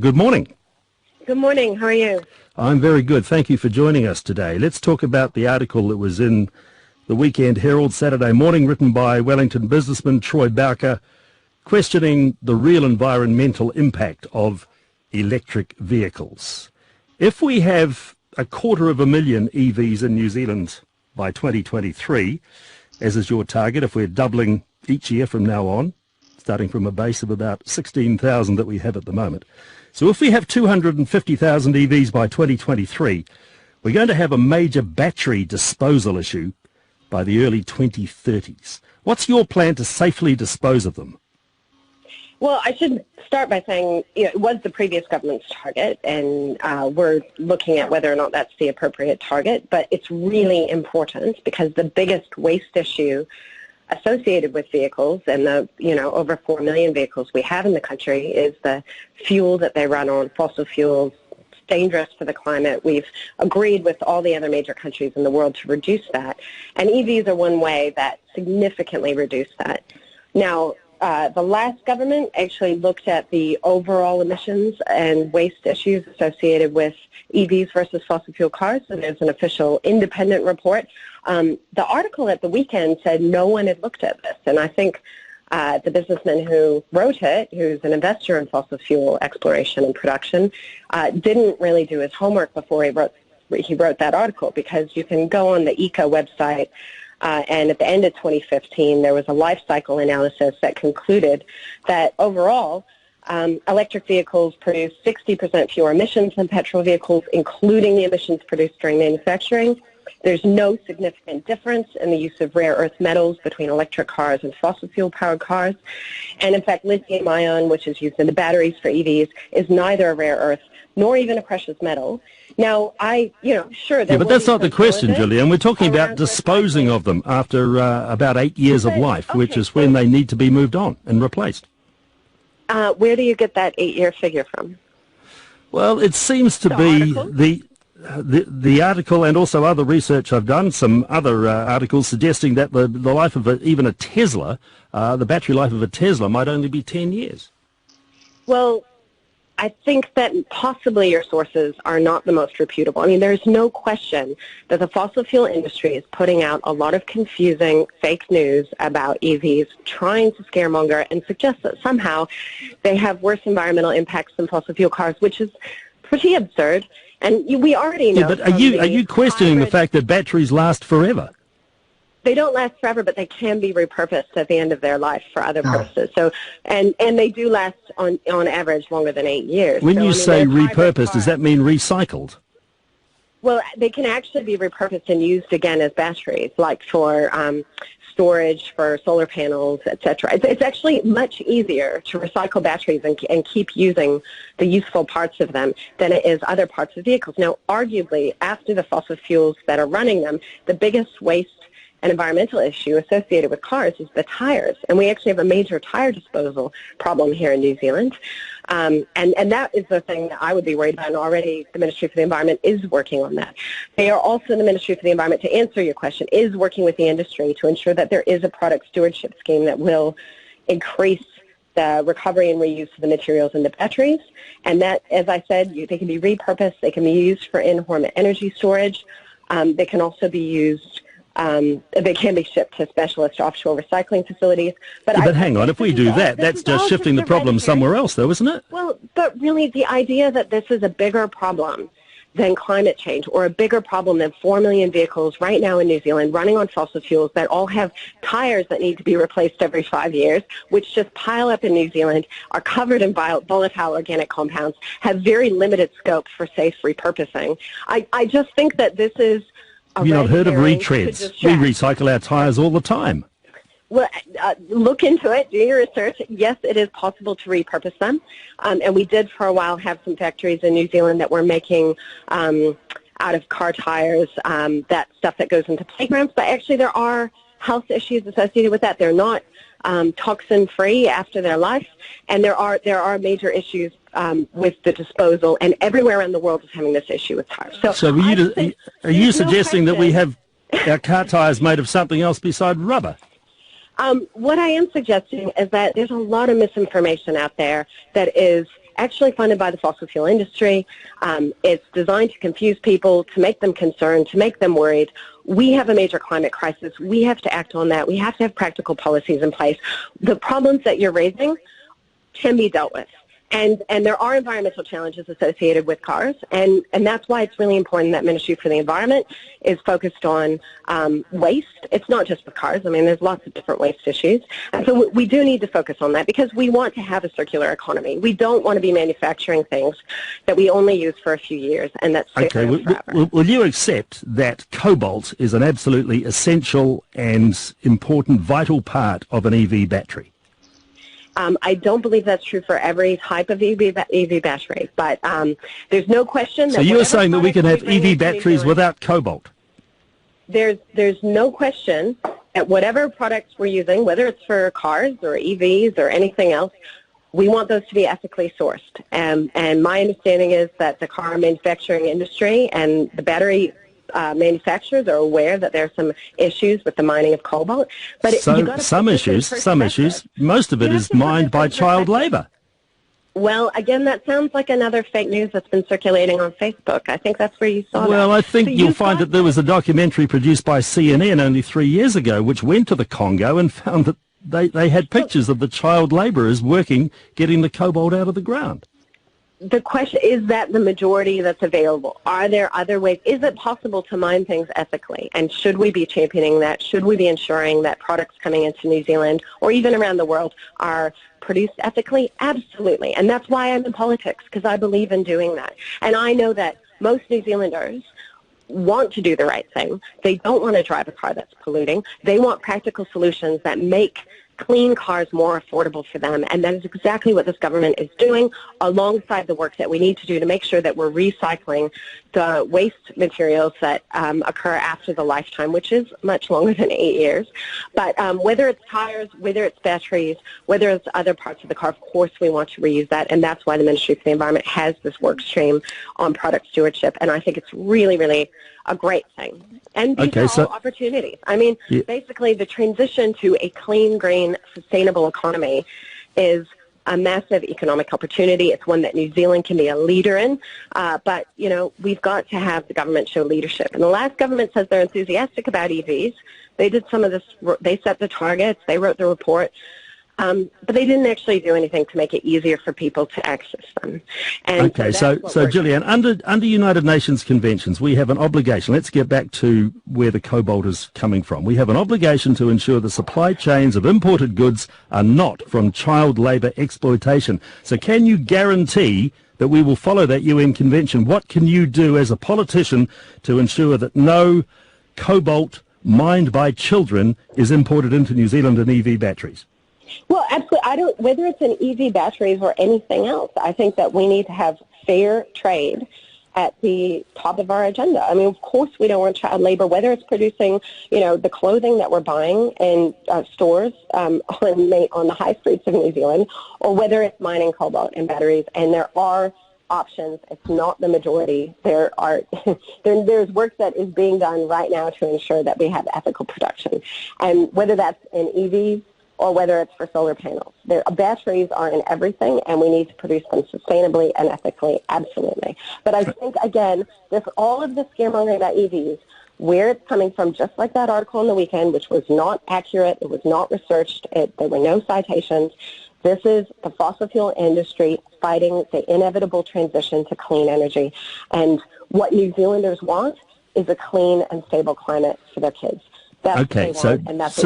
Good morning. Good morning. How are you? I'm very good. Thank you for joining us today. Let's talk about the article that was in the Weekend Herald Saturday morning, written by Wellington businessman Troy Bowker, questioning the real environmental impact of electric vehicles. If we have 250,000 EVs in New Zealand by 2023, as is your target, if we're doubling each year from now on, starting from a base of about 16,000 that we have at the moment. So if we have 250,000 EVs by 2023, we're going to have a major battery disposal issue by the early 2030s. What's your plan to safely dispose of them? Well, I should start by saying it was the previous government's target, and we're looking at whether or not that's the appropriate target. But it's really important because the biggest waste issue associated with vehicles and the over 4 million vehicles we have in the country is the fuel that they run on, fossil fuels. It's dangerous for the climate. We've agreed with all the other major countries in the world to reduce that, and EVs are one way that significantly reduce that. Now, the last government actually looked at the overall emissions and waste issues associated with EVs versus fossil fuel cars, so there's an official independent report. The article at the weekend said no one had looked at this, and I think the businessman who wrote it, who's an investor in fossil fuel exploration and production, didn't really do his homework before he wrote that article, because you can go on the ECO website, and at the end of 2015, there was a life cycle analysis that concluded that overall, electric vehicles produce 60% fewer emissions than petrol vehicles, including the emissions produced during manufacturing. There's no significant difference in the use of rare earth metals between electric cars and fossil fuel-powered cars. And in fact, lithium-ion, which is used in the batteries for EVs, is neither a rare earth nor even a precious metal. Now, sure. Yeah, but that's not the question, Julian. We're talking about disposing of them after about 8 years of life, which is when they need to be moved on and replaced. Where do you get that 8-year figure from? Well, it seems to be the article, and also other research I've done, some other articles suggesting that the life of even a Tesla, the battery life of a Tesla might only be 10 years. Well, I think that possibly your sources are not the most reputable. I mean, there's no question that the fossil fuel industry is putting out a lot of confusing fake news about EVs, trying to scaremonger and suggest that somehow they have worse environmental impacts than fossil fuel cars, which is pretty absurd. And we already know. Yeah, but are you questioning the fact that batteries last forever? They don't last forever, but they can be repurposed at the end of their life for other purposes. So, and they do last on average longer than 8 years. When you say repurposed, does that mean recycled? Well, they can actually be repurposed and used again as batteries, like for storage, for solar panels, etc. It's actually much easier to recycle batteries and keep using the useful parts of them than it is other parts of vehicles. Now, arguably, after the fossil fuels that are running them, the biggest waste and environmental issue associated with cars is the tires. And we actually have a major tire disposal problem here in New Zealand. And that is the thing that I would be worried about, and already the Ministry for the Environment is working on that. They are also, the Ministry for the Environment, to answer your question, is working with the industry to ensure that there is a product stewardship scheme that will increase the recovery and reuse of the materials in the batteries. And that, as I said, they can be repurposed, they can be used for in-home energy storage, they can also be used they can be shipped to specialist offshore recycling facilities. But hang on, if we do that, that's just shifting the problem somewhere else, though, isn't it? Well, but really the idea that this is a bigger problem than climate change, or a bigger problem than 4 million vehicles right now in New Zealand running on fossil fuels that all have tires that need to be replaced every 5 years, which just pile up in New Zealand, are covered in volatile organic compounds, have very limited scope for safe repurposing. I just think that this is Have you not heard of retreads? We recycle our tyres all the time. Well, look into it, do your research. Yes, it is possible to repurpose them. And we did for a while have some factories in New Zealand that were making out of car tires that stuff that goes into playgrounds. But actually there are health issues associated with that. They're not toxin-free after their life. And there are major issues with the disposal, and everywhere in the world is having this issue with tires. So are you suggesting that we have our car tires made of something else besides rubber? What I am suggesting is that there's a lot of misinformation out there that is actually funded by the fossil fuel industry. It's designed to confuse people, to make them concerned, to make them worried. We have a major climate crisis. We have to act on that. We have to have practical policies in place. The problems that you're raising can be dealt with. And there are environmental challenges associated with cars, and that's why it's really important that Ministry for the Environment is focused on waste. It's not just with cars. I mean, there's lots of different waste issues. And so we do need to focus on that because we want to have a circular economy. We don't want to be manufacturing things that we only use for a few years, and that's okay. Will you accept that cobalt is an absolutely essential and important, vital part of an EV battery? I don't believe that's true for every type of EV battery, but there's no question that... So you're saying that we can have EV batteries without cobalt? There's no question that whatever products we're using, whether it's for cars or EVs or anything else, we want those to be ethically sourced. And my understanding is that the car manufacturing industry and the battery manufacturers are aware that there are some issues with the mining of cobalt. But some issues. Most of it is mined by child labor. Well, again, that sounds like another fake news that's been circulating on Facebook. I think that's where you saw that. Well, I think you'll find that there was a documentary produced by CNN only 3 years ago which went to the Congo and found that they had pictures of the child laborers working, getting the cobalt out of the ground. The question is that the majority that's available. Are there other ways? Is it possible to mine things ethically? And should we be championing that? Should we be ensuring that products coming into New Zealand or even around the world are produced ethically? Absolutely. And that's why I'm in politics, because I believe in doing that. And I know that most New Zealanders want to do the right thing. They don't want to drive a car that's polluting. They want practical solutions that make clean cars more affordable for them, and that is exactly what this government is doing alongside the work that we need to do to make sure that we're recycling the waste materials that occur after the lifetime, which is much longer than 8 years. But whether it's tires, whether it's batteries, whether it's other parts of the car, of course we want to reuse that, and that's why the Ministry for the Environment has this work stream on product stewardship, and I think it's really, really a great thing. And these are all opportunities. I mean, basically the transition to a clean, green, sustainable economy is a massive economic opportunity. It's one that New Zealand can be a leader in. But, you know, we've got to have the government show leadership. And the last government says they're enthusiastic about EVs. They did some of this. They set the targets. They wrote the report. But they didn't actually do anything to make it easier for people to access them. And so Gillian, under United Nations conventions, we have an obligation. Let's get back to where the cobalt is coming from. We have an obligation to ensure the supply chains of imported goods are not from child labour exploitation. So can you guarantee that we will follow that UN convention? What can you do as a politician to ensure that no cobalt mined by children is imported into New Zealand in EV batteries? Well, absolutely. Whether it's in EV batteries or anything else, I think that we need to have fair trade at the top of our agenda. I mean, of course we don't want child labor, whether it's producing, you know, the clothing that we're buying in stores on the high streets of New Zealand, or whether it's mining cobalt in batteries. And there are options. It's not the majority. There's work that is being done right now to ensure that we have ethical production. And whether that's in EVs, or whether it's for solar panels. Batteries are in everything, and we need to produce them sustainably and ethically, absolutely. But I think, again, all of the scaremongering about EVs, where it's coming from, just like that article on the weekend, which was not accurate, it was not researched, there were no citations. This is the fossil fuel industry fighting the inevitable transition to clean energy. And what New Zealanders want is a clean and stable climate for their kids. Okay, so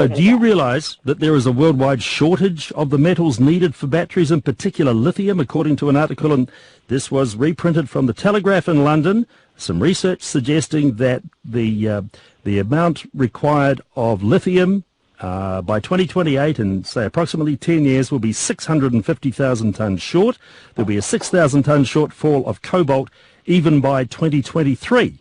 do you realize that there is a worldwide shortage of the metals needed for batteries, in particular lithium, according to an article, and this was reprinted from the Telegraph in London, some research suggesting that the amount required of lithium by 2028, in, say, approximately 10 years, will be 650,000 tonnes short. There'll be a 6,000 tonne shortfall of cobalt even by 2023.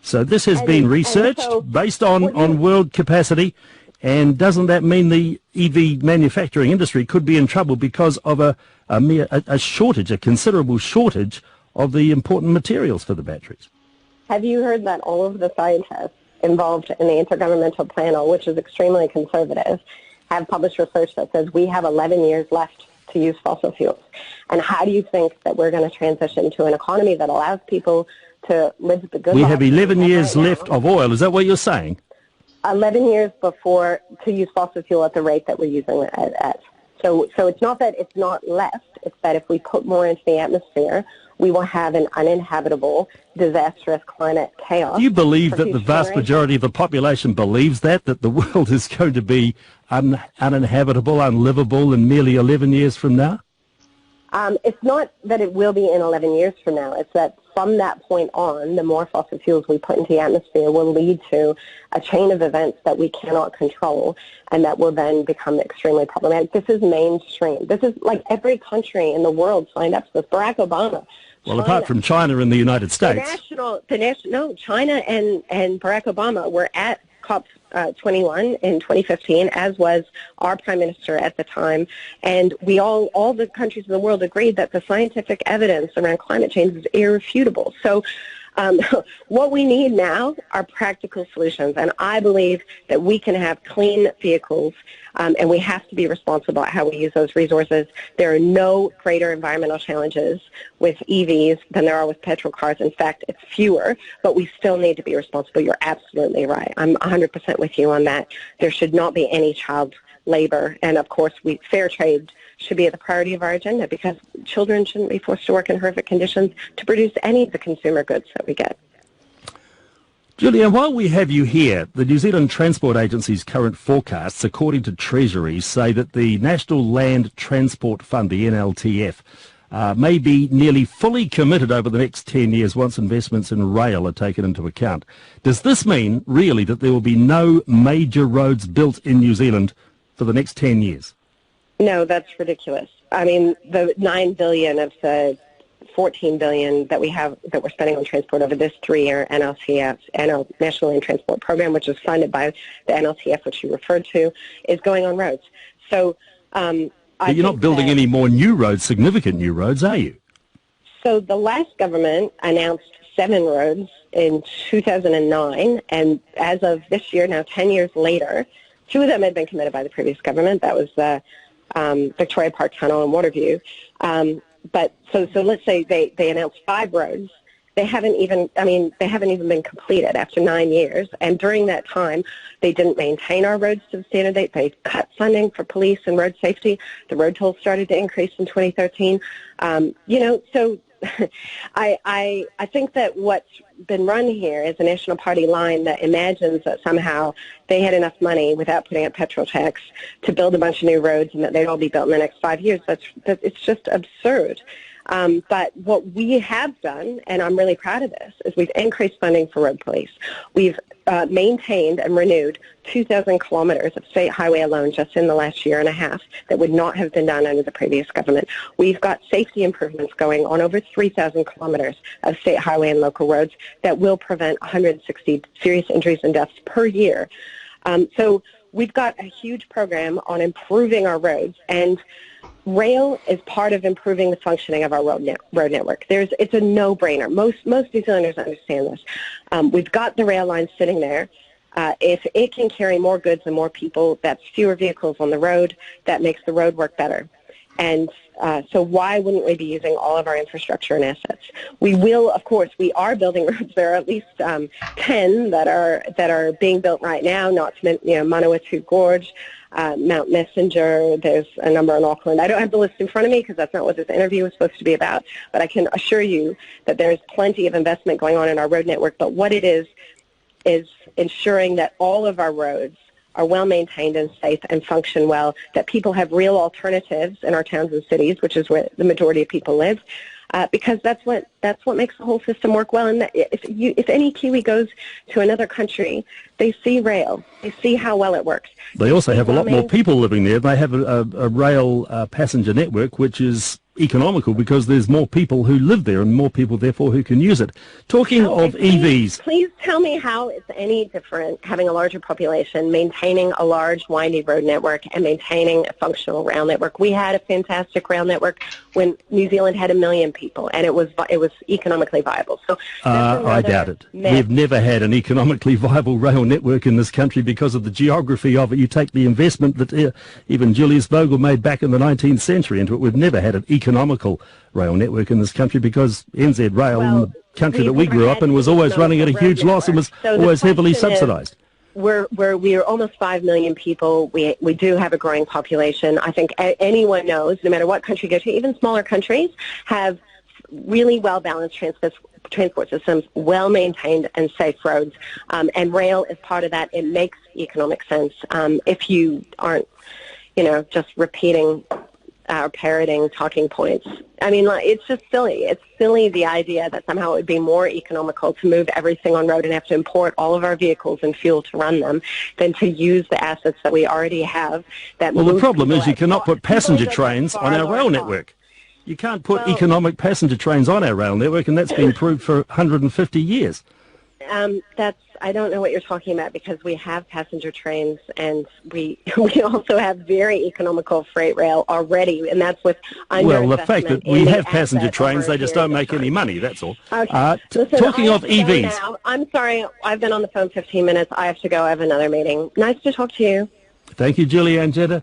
So this has been researched based on world capacity, and doesn't that mean the EV manufacturing industry could be in trouble because of a shortage, a considerable shortage of the important materials for the batteries? Have you heard that all of the scientists involved in the Intergovernmental Panel, which is extremely conservative, have published research that says we have 11 years left to use fossil fuels? And how do you think that we're going to transition to an economy that allows people to live the good life? We have 11 years right now, left of oil. Is that what you're saying? 11 years before to use fossil fuel at the rate that we're using it at. So it's not that it's not left, it's that if we put more into the atmosphere, we will have an uninhabitable, disastrous climate chaos. Do you believe that the vast majority of the population believes that the world is going to be uninhabitable, unlivable in merely 11 years from now? It's not that it will be in 11 years from now. It's that from that point on, the more fossil fuels we put into the atmosphere will lead to a chain of events that we cannot control and that will then become extremely problematic. This is mainstream. This is like every country in the world signed up to this. Barack Obama. Well, apart from China and the United States. China and Barack Obama were at COP21 in 2015, as was our prime minister at the time, and all the countries in the world agreed that the scientific evidence around climate change is irrefutable. So what we need now are practical solutions, and I believe that we can have clean vehicles, and we have to be responsible at how we use those resources. There are no greater environmental challenges with EVs than there are with petrol cars. In fact, it's fewer, but we still need to be responsible. You're absolutely right. I'm 100% with you on that. There should not be any child labor, and of course, fair trade should be at the priority of our agenda because children shouldn't be forced to work in horrific conditions to produce any of the consumer goods that we get. Julia, while we have you here, the New Zealand Transport Agency's current forecasts, according to Treasury, say that the National Land Transport Fund, the NLTF, may be nearly fully committed over the next 10 years once investments in rail are taken into account. Does this mean, really, that there will be no major roads built in New Zealand for the next 10 years? No, that's ridiculous. I mean, the $9 billion of the $14 billion that we're spending on transport over this 3-year National Land Transport Program, which is funded by the NLTF, which you referred to, is going on roads. So, but you're not building any more new roads, significant new roads, are you? So the last government announced 7 roads in 2009, and as of this year, now 10 years later, 2 of them had been committed by the previous government. That was the Victoria Park Tunnel and Waterview. But so let's say they announced 5 roads. They haven't even been completed after 9 years. And during that time, they didn't maintain our roads to the standard. They cut funding for police and road safety. The road tolls started to increase in 2013. So I think that what's been run here is a National Party line that imagines that somehow they had enough money without putting up petrol tax to build a bunch of new roads and that they'd all be built in the next 5 years. It's just absurd. But what we have done, and I'm really proud of this, is we've increased funding for road police. We've maintained and renewed 2,000 kilometers of state highway alone just in the last year and a half that would not have been done under the previous government. We've got safety improvements going on over 3,000 kilometers of state highway and local roads that will prevent 160 serious injuries and deaths per year. So we've got a huge program on improving our roads, and rail is part of improving the functioning of our road network. It's a no-brainer. Most New Zealanders understand this. We've got the rail line sitting there. If it can carry more goods and more people, that's fewer vehicles on the road. That makes the road work better. And so why wouldn't we be using all of our infrastructure and assets? We will, of course, we are building roads. There are at least 10 that are being built right now, not to Manawatu Gorge, Mount Messenger. There's a number in Auckland. I don't have the list in front of me because that's not what this interview was supposed to be about, but I can assure you that there's plenty of investment going on in our road network. But what it is ensuring that all of our roads are well maintained and safe and function well, that people have real alternatives in our towns and cities, which is where the majority of people live, because that's what makes the whole system work well. And if any Kiwi goes to another country, they see rail, they see how well it works. They also have a lot more people living there. They have a rail passenger network which is economical because there's more people who live there and more people, therefore, who can use it. Talking of EVs... Please tell me how it's any different having a larger population, maintaining a large, windy road network, and maintaining a functional rail network. We had a fantastic rail network when New Zealand had 1 million people, and it was economically viable. So I doubt it. We've never had an economically viable rail network in this country because of the geography of it. You take the investment that even Julius Vogel made back in the 19th century into it. We've never had an economical rail network in this country because NZ Rail, in the country that we grew up in, was always running at a huge loss and was always heavily subsidised. We are almost 5 million people. We do have a growing population. I think anyone knows, no matter what country you go to, even smaller countries have really well-balanced transport systems, well-maintained and safe roads, and rail is part of that. It makes economic sense if you aren't, just repeating or parroting talking points. I mean, it's just silly. It's silly, the idea that somehow it would be more economical to move everything on road and have to import all of our vehicles and fuel to run them than to use the assets that we already have. Well, the problem is you cannot put passenger trains on our rail network. You can't put economic passenger trains on our rail network, and that's been proved for 150 years. I don't know what you're talking about, because we have passenger trains and we also have very economical freight rail already, and that's with underinvestment. Well, the fact that we have passenger trains, they just don't make any money, that's all. Okay. Listen, talking of EVs. I'm sorry, I've been on the phone 15 minutes. I have to go. I have another meeting. Nice to talk to you. Thank you, Julianne Genter.